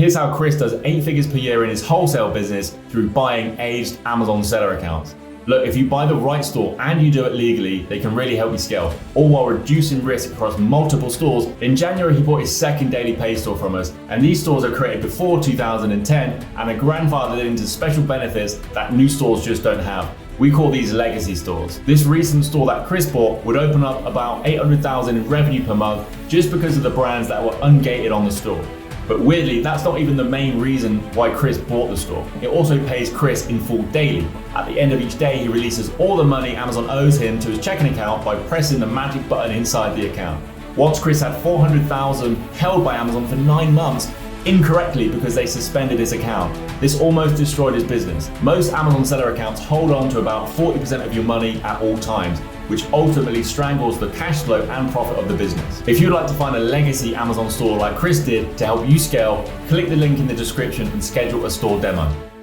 Here's how Chris does 8 figures per year in his wholesale business through buying aged Amazon seller accounts. Look, if you buy the right store and you do it legally, they can really help you scale, all while reducing risk across multiple stores. In January, he bought his second daily pay store from us, and these stores are created before 2010 and are grandfathered into special benefits that new stores just don't have. We call these legacy stores. This recent store that Chris bought would open up about $800,000 in revenue per month just because of the brands that were ungated on the store. But weirdly, that's not even the main reason why Chris bought the store. It also pays Chris in full daily. At the end of each day, he releases all the money Amazon owes him to his checking account by pressing the magic button inside the account. Once Chris had $400,000 held by Amazon for 9 months, incorrectly because they suspended his account. This almost destroyed his business. Most Amazon seller accounts hold on to about 40% of your money at all times, which ultimately strangles the cash flow and profit of the business. If you'd like to find a legacy Amazon store like Chris did to help you scale, click the link in the description and schedule a store demo.